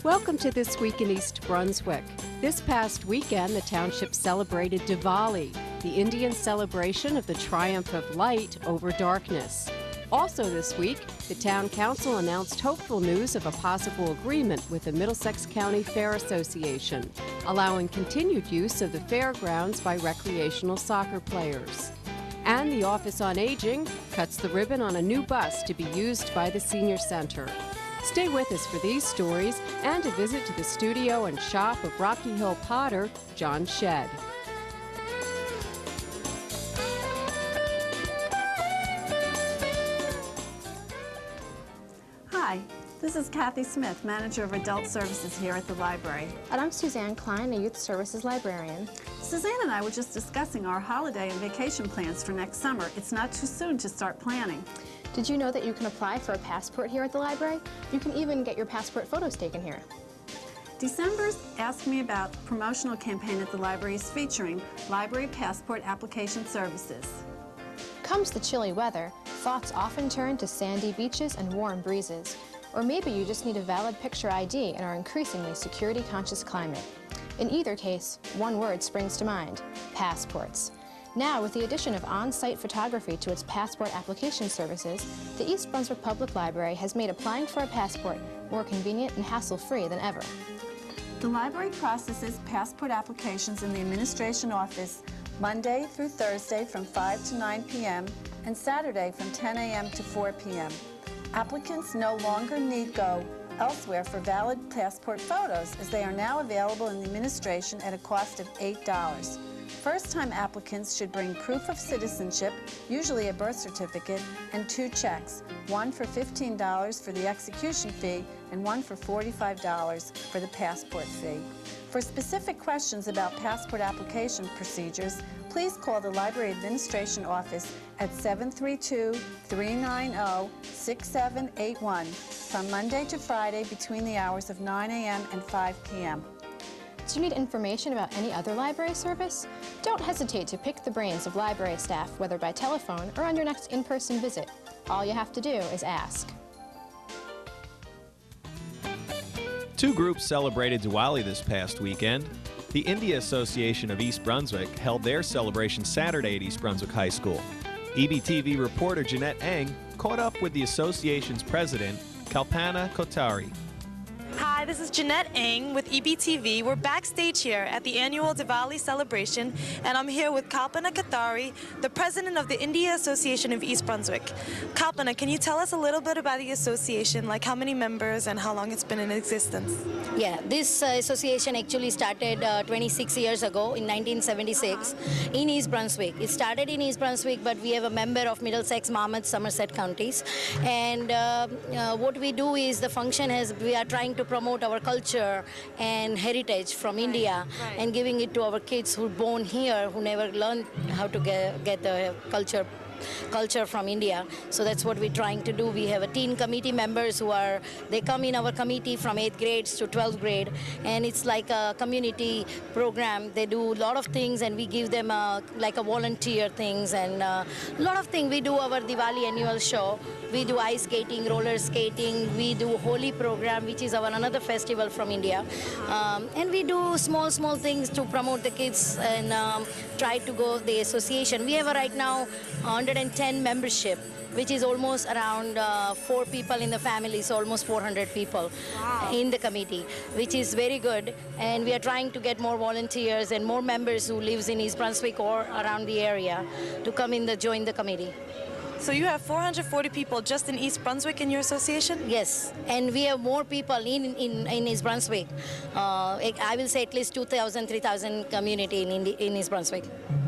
Welcome to This Week in East Brunswick. This past weekend, the township celebrated Diwali, the Indian celebration of the triumph of light over darkness. Also this week, the town council announced hopeful news of a possible agreement with the Middlesex County Fair Association, allowing continued use of the fairgrounds by recreational soccer players. And the Office on Aging cuts the ribbon on a new bus to be used by the senior center. Stay with us for these stories and a visit to the studio and shop of Rocky Hill potter John Shedd. Hi, this is Kathy Smith, Manager of Adult Services here at the library. And I'm Suzanne Klein, a Youth Services Librarian. Suzanne and I were just discussing our holiday and vacation plans for next summer. It's not too soon to start planning. Did you know that you can apply for a passport here at the library? You can even get your passport photos taken here. December's Ask Me About promotional campaign at the library is featuring library passport application services. Comes the chilly weather, thoughts often turn to sandy beaches and warm breezes. Or maybe you just need a valid picture ID in our increasingly security-conscious climate. In either case, one word springs to mind: passports. Now, with the addition of on-site photography to its passport application services, the East Brunswick Public Library has made applying for a passport more convenient and hassle-free than ever. The library processes passport applications in the administration office Monday through Thursday from 5 to 9 p.m. and Saturday from 10 a.m. to 4 p.m. Applicants no longer need go elsewhere for valid passport photos, as they are now available in the administration at a cost of $8. First-time applicants should bring proof of citizenship, usually a birth certificate, and 2 checks, one for $15 for the execution fee and one for $45 for the passport fee. For specific questions about passport application procedures, please call the Library Administration Office at 732-390-6781 from Monday to Friday between the hours of 9 a.m. and 5 p.m. Do you need information about any other library service? Don't hesitate to pick the brains of library staff, whether by telephone or on your next in-person visit. All you have to do is ask. Two groups celebrated Diwali this past weekend. The India Association of East Brunswick held their celebration Saturday at East Brunswick High School. EBTV reporter Jeanette Eng caught up with the association's president, Kalpana Kotari. Hi, this is Jeanette Eng with EBTV. We're backstage here at the annual Diwali celebration, and I'm here with Kalpana Kotari, the president of the India Association of East Brunswick. Kalpana, can you tell us a little bit about the association, like how many members and how long it's been in existence? Yeah, this association actually started 26 years ago in 1976 in East Brunswick. It started in East Brunswick, but we have a member of Middlesex, Monmouth, Somerset counties. And what we do is the function is we are trying to promote our culture and heritage from India and giving it to our kids who are born here, who never learned how to get the culture from India. So that's what we're trying to do. We have a teen committee members they come in our committee from 8th grades to 12th grade, and it's like a community program. They do a lot of things, and we give them like a volunteer things and a lot of things. We do our Diwali annual show. We do ice skating, roller skating. We do Holi program, which is our another festival from India. And we do small things to promote the kids and try to go the association. We have right now 110 membership, which is almost around 4 people in the family, so almost 400 people in the committee, which is very good. And we are trying to get more volunteers and more members who lives in East Brunswick or around the area to come in join the committee. So you have 440 people just in East Brunswick in your association? Yes, and we have more people in East Brunswick. I will say at least 2,000, 3,000 community in East Brunswick.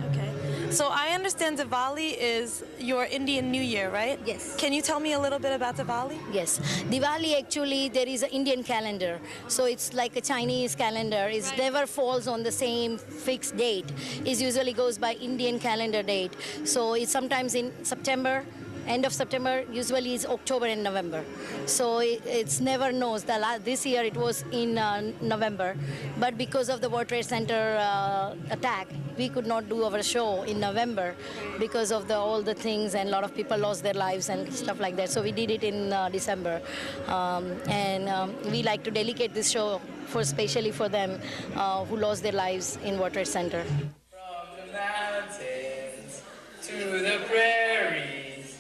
Okay. So I understand Diwali is your Indian New Year, right? Yes. Can you tell me a little bit about Diwali? Yes. Diwali, actually, there is an Indian calendar. So it's like a Chinese calendar. It never falls on the same fixed date. It usually goes by Indian calendar date. So it's sometimes in September, end of September usually is October and November. So it's never knows. This year it was in November, but because of the World Trade Center attack, we could not do our show in November because of all the things, and a lot of people lost their lives and stuff like that. So we did it in December, and we like to dedicate this show especially for them who lost their lives in World Trade Center. From the mountains to the prairies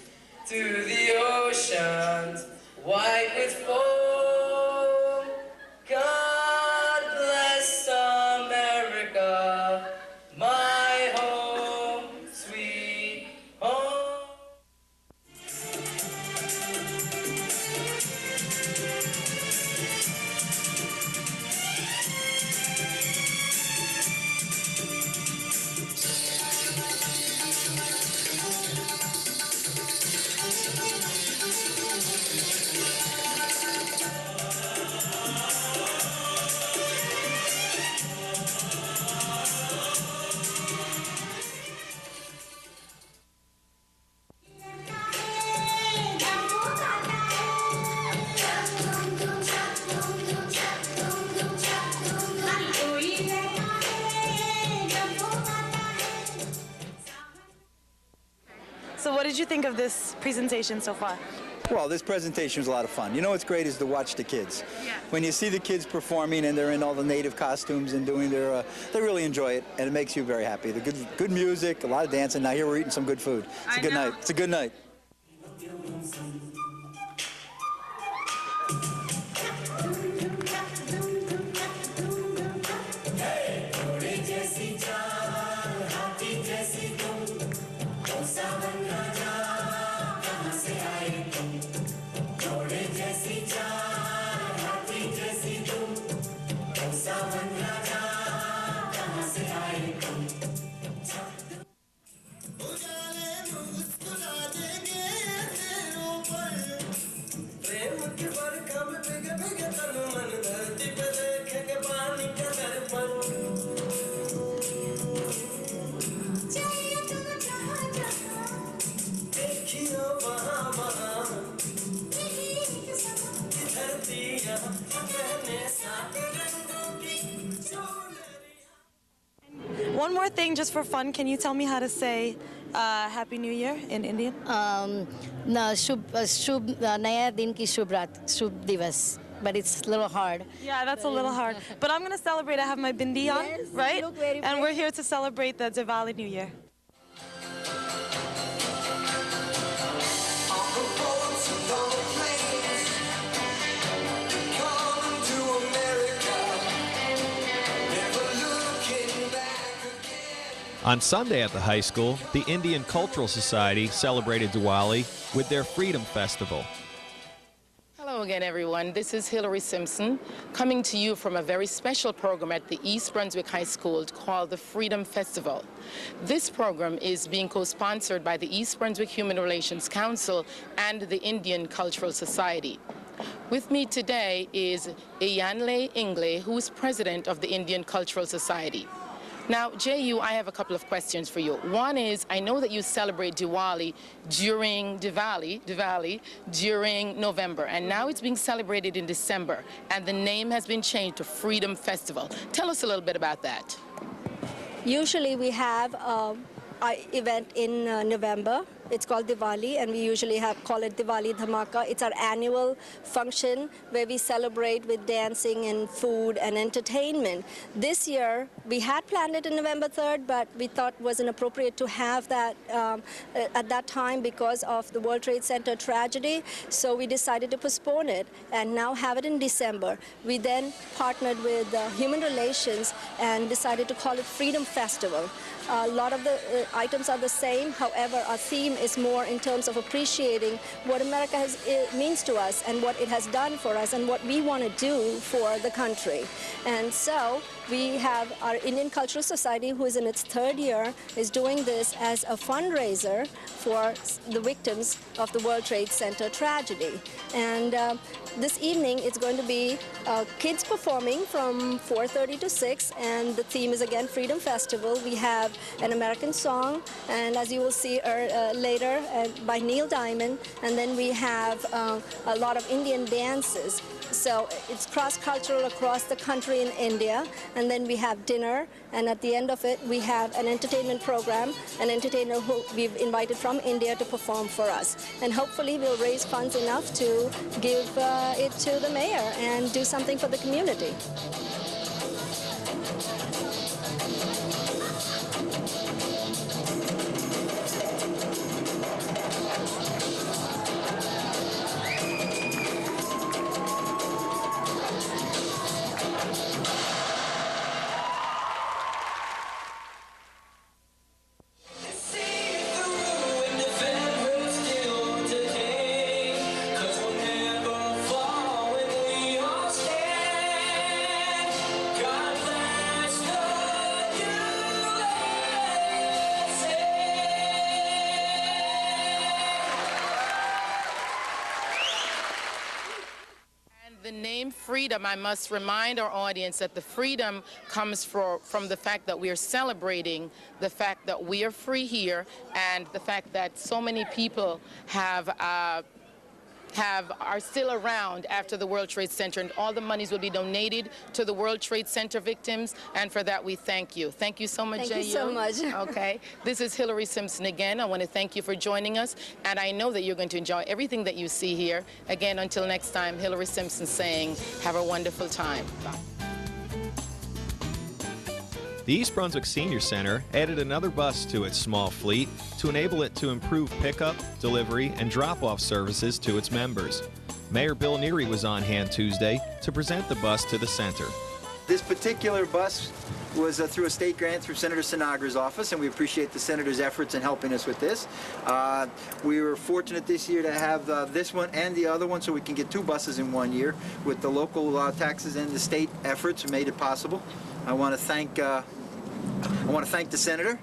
to the oceans, white with foam, God bless America, my home, sweet home. So what did you think of this presentation so far? Well, this presentation was a lot of fun. You know what's great is to watch the kids. Yeah. When you see the kids performing and they're in all the native costumes and doing their, they really enjoy it, and it makes you very happy. The good music, a lot of dancing. Now here we're eating some good food. It's a good night. It's a good night. One more thing, just for fun, can you tell me how to say Happy New Year in Indian? Naya Din Ki Shubh Raat, Shubh Divas. But it's a little hard. Yeah, that's a little hard. But I'm going to celebrate. I have my bindi on, Yes, right? you look very And pretty. we're here to celebrate the Diwali New Year. On Sunday at the high school, the Indian Cultural Society celebrated Diwali with their Freedom Festival. Hello again, everyone. This is Hillary Simpson coming to you from a very special program at the East Brunswick High School called the Freedom Festival. This program is being co-sponsored by the East Brunswick Human Relations Council and the Indian Cultural Society. With me today is Iyanle Ingle, who is president of the Indian Cultural Society. Now, J.U., I have a couple of questions for you. One is, I know that you celebrate Diwali during during November, and now it's being celebrated in December, and the name has been changed to Freedom Festival. Tell us a little bit about that. Usually we have an event in November. It's called Diwali, and we usually call it Diwali Dhamaka. It's our annual function where we celebrate with dancing and food and entertainment. This year, we had planned it on November 3rd, but we thought it wasn't appropriate to have that at that time because of the World Trade Center tragedy. So we decided to postpone it and now have it in December. We then partnered with Human Relations and decided to call it Freedom Festival. A lot of the items are the same. However, our theme is more in terms of appreciating what America means to us and what it has done for us and what we want to do for the country. And so we have our Indian Cultural Society, who is in its 3rd year, is doing this as a fundraiser for the victims of the World Trade Center tragedy. And this evening, it's going to be kids performing from 4:30 to 6, and the theme is again Freedom Festival. We have an American song, and as you will see later, by Neil Diamond, and then we have a lot of Indian dances. So it's cross-cultural across the country in India, and then we have dinner, and at the end of it, we have an entertainment program, an entertainer who we've invited from India to perform for us. And hopefully we'll raise funds enough to give it to the mayor and do something for the community. The name freedom, I must remind our audience that the freedom comes from the fact that we are celebrating the fact that we are free here, and the fact that so many people are still around after the World Trade Center, and all the monies will be donated to the World Trade Center victims, and for that we thank you. Thank you so much, Thank you so much. Okay. This is Hillary Simpson again. I want to thank you for joining us, and I know that you're going to enjoy everything that you see here. Again, until next time, Hillary Simpson saying, have a wonderful time. Bye. The East Brunswick Senior Center added another bus to its small fleet to enable it to improve pickup, delivery, and drop-off services to its members. Mayor Bill Neary was on hand Tuesday to present the bus to the center. This particular bus was through a state grant through Senator Sinagra's office, and we appreciate the senator's efforts in helping us with this. We were fortunate this year to have this one and the other one, so we can get 2 buses in 1 year with the local taxes and the state efforts who made it possible. I want to thank the senator,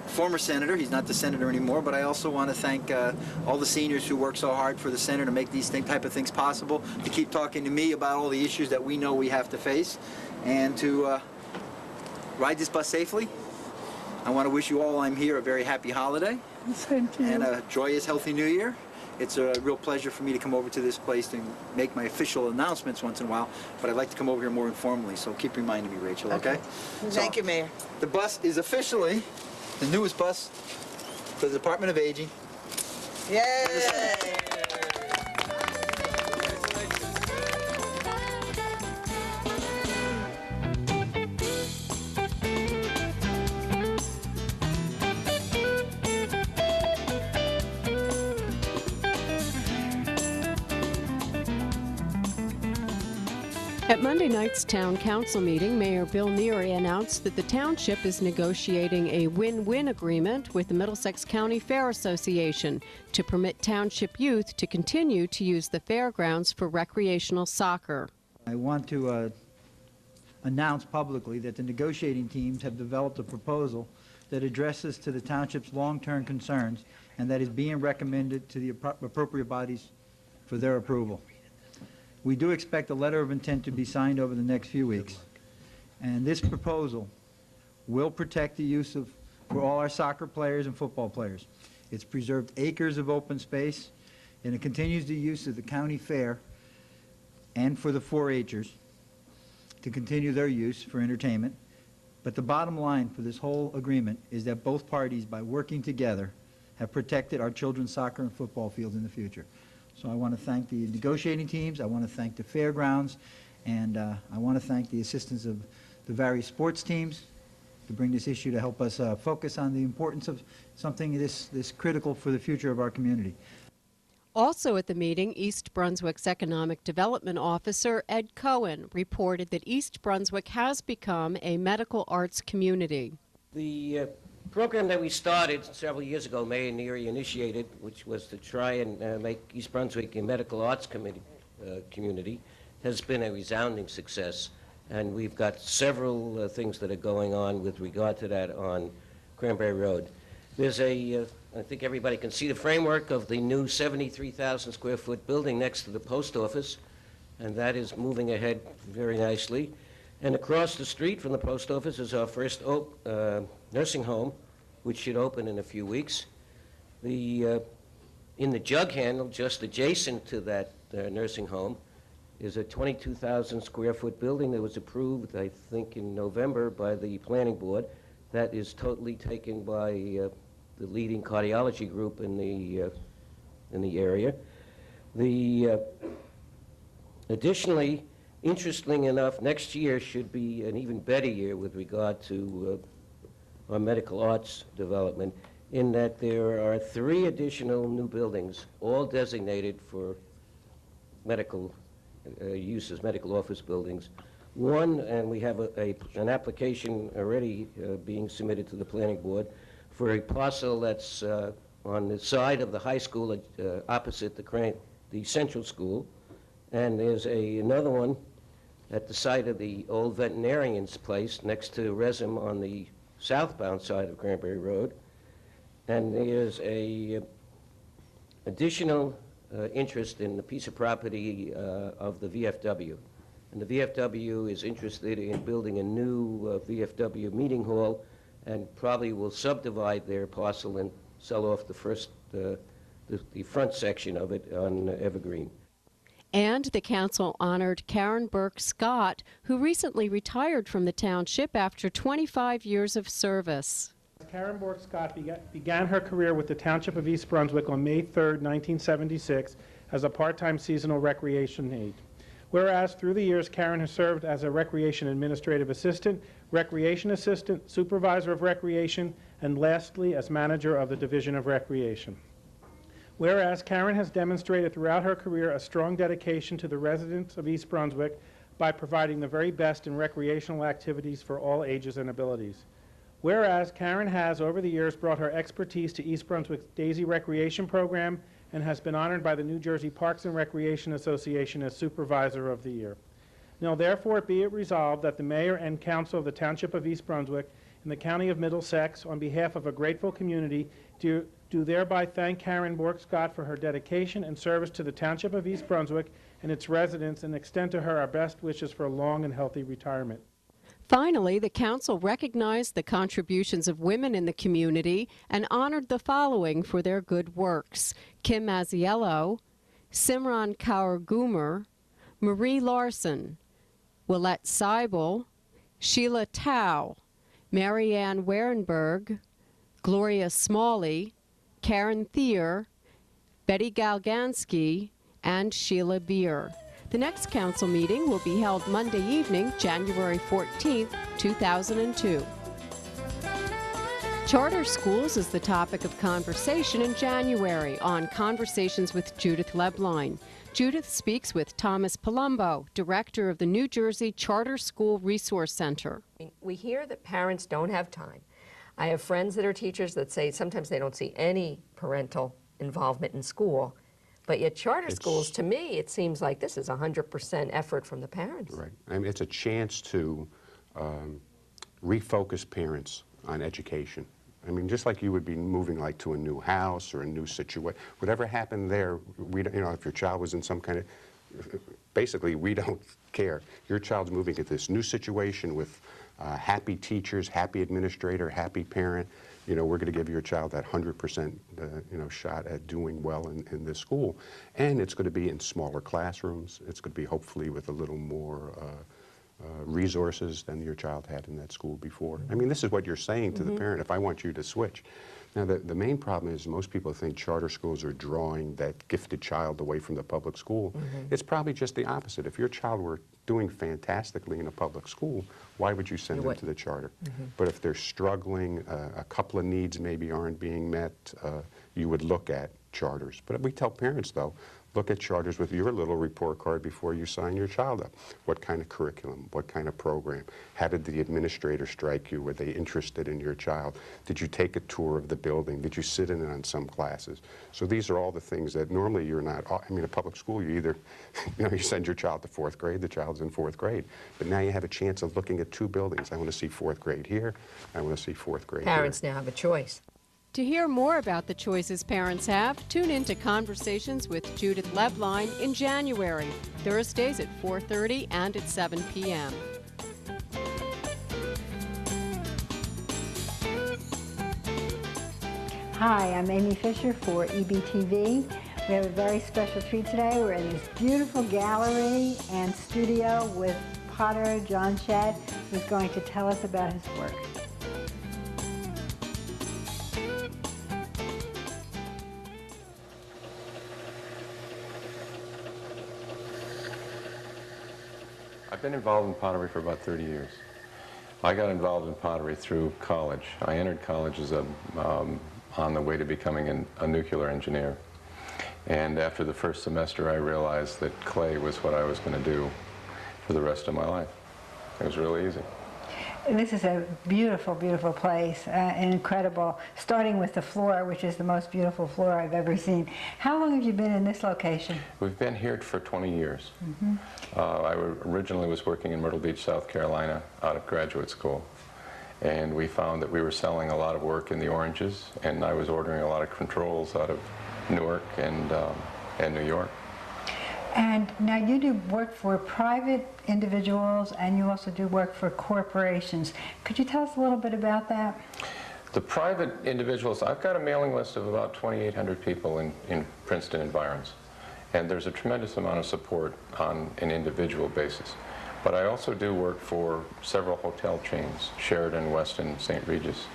former senator. He's not the senator anymore, but I also want to thank all the seniors who work so hard for the center to make these type of things possible, to keep talking to me about all the issues that we know we have to face, and to ride this bus safely. I want to wish you all, I'm here, a very happy holiday. Same to you. And a joyous, healthy New Year. It's a real pleasure for me to come over to this place to make my official announcements once in a while, but I'd like to come over here more informally, so keep reminding me, Rachel, okay? Thank you, Mayor. The bus is officially the newest bus for the Department of Aging. Yay! At Monday night's town council meeting, Mayor Bill Neary announced that the township is negotiating a win-win agreement with the Middlesex County Fair Association to permit township youth to continue to use the fairgrounds for recreational soccer. I want to announce publicly that the negotiating teams have developed a proposal that addresses to the township's long-term concerns and that is being recommended to the appropriate bodies for their approval. We do expect a letter of intent to be signed over the next few weeks, and this proposal will protect the use of for all our soccer players and football players. It's preserved acres of open space, and it continues the use of the county fair and for the 4-H'ers to continue their use for entertainment. But the bottom line for this whole agreement is that both parties, by working together, have protected our children's soccer and football fields in the future. So I want to thank the negotiating teams, I want to thank the fairgrounds, and I want to thank the assistance of the various sports teams to bring this issue to help us focus on the importance of something this critical for the future of our community. Also at the meeting, East Brunswick's Economic Development Officer, Ed Cohen, reported that East Brunswick has become a medical arts community. The program that we started several years ago, Mayor Neary initiated, which was to try and make East Brunswick a medical arts community, has been a resounding success. And we've got several things that are going on with regard to that on Cranberry Road. There's I think everybody can see the framework of the new 73,000 square foot building next to the post office, and that is moving ahead very nicely. And across the street from the post office is our first nursing home, which should open in a few weeks. In the jug handle, just adjacent to that nursing home, is a 22,000 square foot building that was approved, I think, in November by the planning board. That is totally taken by the leading cardiology group in the area. Additionally, interestingly enough, next year should be an even better year with regard to our medical arts development, in that there are 3 additional new buildings, all designated for medical uses, medical office buildings. One, and we have an application already being submitted to the planning board for a parcel that's on the side of the high school opposite the central school. And there's another one at the site of the old veterinarian's place next to Resum on the southbound side of Cranberry Road. And there's a additional interest in the piece of property of the VFW. And the VFW is interested in building a new VFW meeting hall, and probably will subdivide their parcel and sell off the front section of it on Evergreen. And the council honored Karen Burke Scott, who recently retired from the township after 25 years of service. Karen Burke Scott began her career with the Township of East Brunswick on May 3, 1976, as a part-time seasonal recreation aide. Whereas through the years, Karen has served as a recreation administrative assistant, recreation assistant, supervisor of recreation, and lastly, as manager of the Division of Recreation. Whereas Karen has demonstrated throughout her career a strong dedication to the residents of East Brunswick by providing the very best in recreational activities for all ages and abilities. Whereas Karen has, over the years, brought her expertise to East Brunswick's Daisy Recreation Program and has been honored by the New Jersey Parks and Recreation Association as Supervisor of the Year. Now therefore be it resolved that the Mayor and Council of the Township of East Brunswick and the County of Middlesex, on behalf of a grateful community, do thereby thank Karen Burke Scott for her dedication and service to the Township of East Brunswick and its residents, and extend to her our best wishes for a long and healthy retirement. Finally, the council recognized the contributions of women in the community and honored the following for their good works: Kim Mazziello, Simran Kaur Gumer, Marie Larson, Willette Seibel, Sheila Tao, Marianne Warenberg, Gloria Smalley, Karen Thier, Betty Galgansky, and Sheila Beer. The next council meeting will be held Monday evening, January 14th, 2002. Charter schools is the topic of conversation in January on Conversations with Judith Leblein. Judith speaks with Thomas Palumbo, director of the New Jersey Charter School Resource Center. We hear that parents don't have time. I have friends that are teachers that say sometimes they don't see any parental involvement in school. But yet charter schools, to me, it seems like this is 100% effort from the parents. Right. I mean, it's a chance to refocus parents on education. I mean, just like you would be moving like to a new house or a new situation, whatever happened there, if your child was in some kind of, basically, we don't care. Your child's moving at this new situation with happy teachers, happy administrator, happy parent. We're going to give your child that 100% shot at doing well in this school. And it's going to be in smaller classrooms. It's going to be hopefully with a little more resources than your child had in that school before. I mean, this is what you're saying to the parent, if I want you to switch. Now, the main problem is most people think charter schools are drawing that gifted child away from the public school. It's probably just the opposite. If your child were doing fantastically in a public school, why would you send them to the charter? But if they're struggling, a couple of needs maybe aren't being met, you would look at charters. But we tell parents, though, look at charters with your little report card before you sign your child up. What kind of curriculum? What kind of program? How did the administrator strike you? Were they interested in your child? Did you take a tour of the building? Did you sit in on some classes? So these are all the things that normally you're not. I mean, a public school, you either, you send your child to 4th grade, the child's in 4th grade. But now you have a chance of looking at 2 buildings. I want to see 4th grade here. I want to see 4th grade Parents here. now have a choice. To hear more about the choices parents have, tune in to Conversations with Judith Leblein in January, Thursdays at 4:30 and at 7 p.m. Hi, I'm Amy Fisher for EBTV. We have a very special treat today. We're in this beautiful gallery and studio with potter John Shedd, who's going to tell us about his work. I've been involved in pottery for about 30 years. I got involved in pottery through college. I entered college as on the way to becoming a nuclear engineer. And after the first semester, I realized that clay was what I was going to do for the rest of my life. It was really easy. This is a beautiful, beautiful place, incredible, starting with the floor, which is the most beautiful floor I've ever seen. How long have you been in this location? We've been here for 20 years. I originally was working in Myrtle Beach, South Carolina, out of graduate school. And we found that we were selling a lot of work in the oranges, and I was ordering a lot of controls out of Newark and New York. And now you do work for private individuals, and you also do work for corporations. Could you tell us a little bit about that? The private individuals, I've got a mailing list of about 2,800 people in Princeton environs. And there's a tremendous amount of support on an individual basis. But I also do work for several hotel chains, Sheraton, Westin, St. Regis.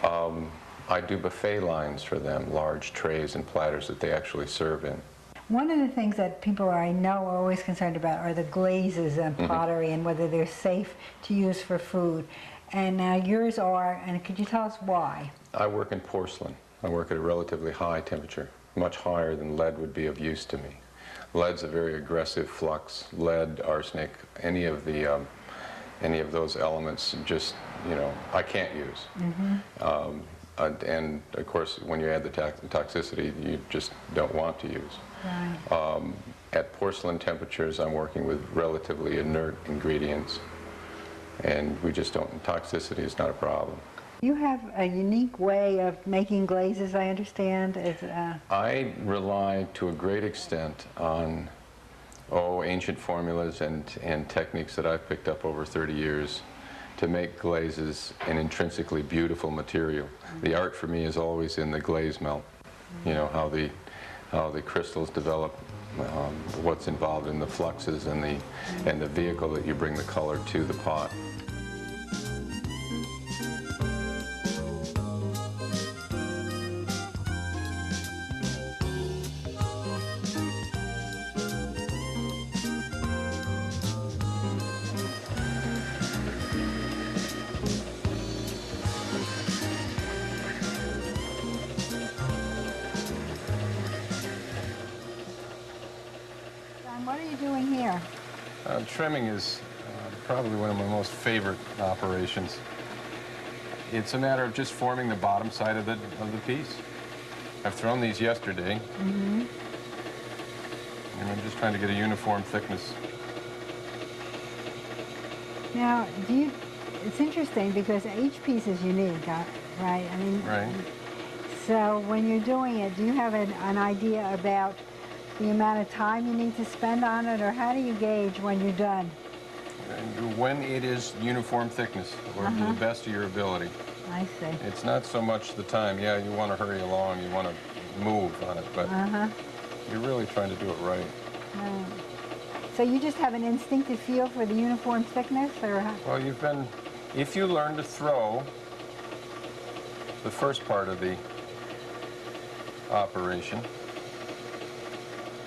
I do buffet lines for them, large trays and platters that they actually serve in. One of the things that people I know are always concerned about are the glazes in pottery and whether they're safe to use for food. And now yours are, and could you tell us why? I work in porcelain. I work at a relatively high temperature, much higher than lead would be of use to me. Lead's a very aggressive flux. Lead, arsenic, any of those elements, just, I can't use. And of course, when you add the toxicity, you just don't want to use. Right. At porcelain temperatures, I'm working with relatively inert ingredients, and we just don't, toxicity is not a problem. You have a unique way of making glazes, I understand. I rely to a great extent on ancient formulas and techniques that I've picked up over 30 years to make glazes an intrinsically beautiful material. The art for me is always in the glaze melt. How the crystals develop, what's involved in the fluxes and the vehicle that you bring the color to the pot. What are you doing here? Trimming is probably one of my most favorite operations. It's a matter of just forming the bottom side of the piece. I've thrown these yesterday, and I'm just trying to get a uniform thickness. Now, it's interesting because each piece is unique, right? I mean, right. So when you're doing it, do you have an idea about the amount of time you need to spend on it, or how do you gauge when you're done? When it is uniform thickness, or to the best of your ability. I see. It's not so much the time. Yeah, you want to hurry along, you want to move on it, but you're really trying to do it right. So you just have an instinctive feel for the uniform thickness, or how? Well, if you learn to throw the first part of the operation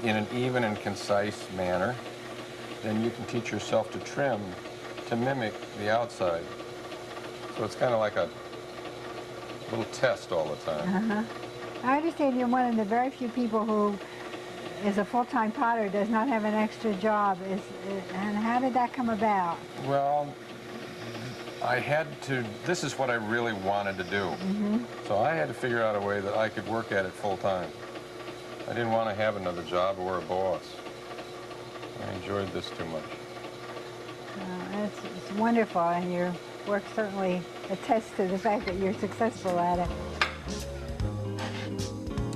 in an even and concise manner, then you can teach yourself to trim to mimic the outside. So it's kind of like a little test all the time. I understand you're one of the very few people who is a full-time potter, does not have an extra job. And how did that come about? Well, I had to, this is what I really wanted to do. So I had to figure out a way that I could work at it full-time. I didn't want to have another job or a boss. I enjoyed this too much. It's wonderful, and your work certainly attests to the fact that you're successful at it.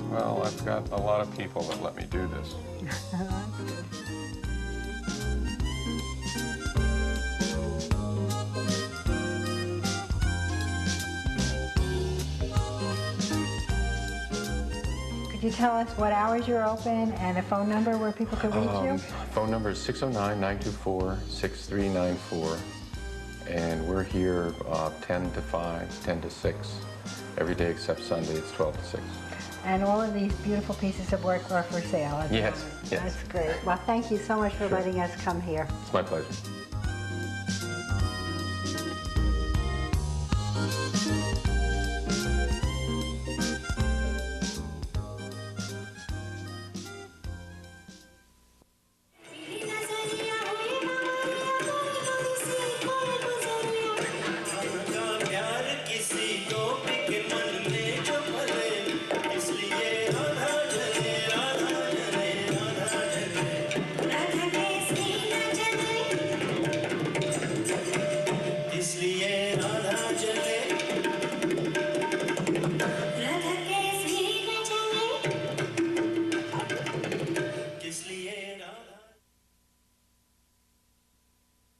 Well, I've got a lot of people that let me do this. Could you tell us what hours you're open and a phone number where people can reach you? Phone number is 609-924-6394, and we're here 10 to 5, 10 to 6. Every day except Sunday, it's 12 to 6. And all of these beautiful pieces of work are for sale. Yes, yes. That's great. Well, thank you so much for letting us come here. It's my pleasure.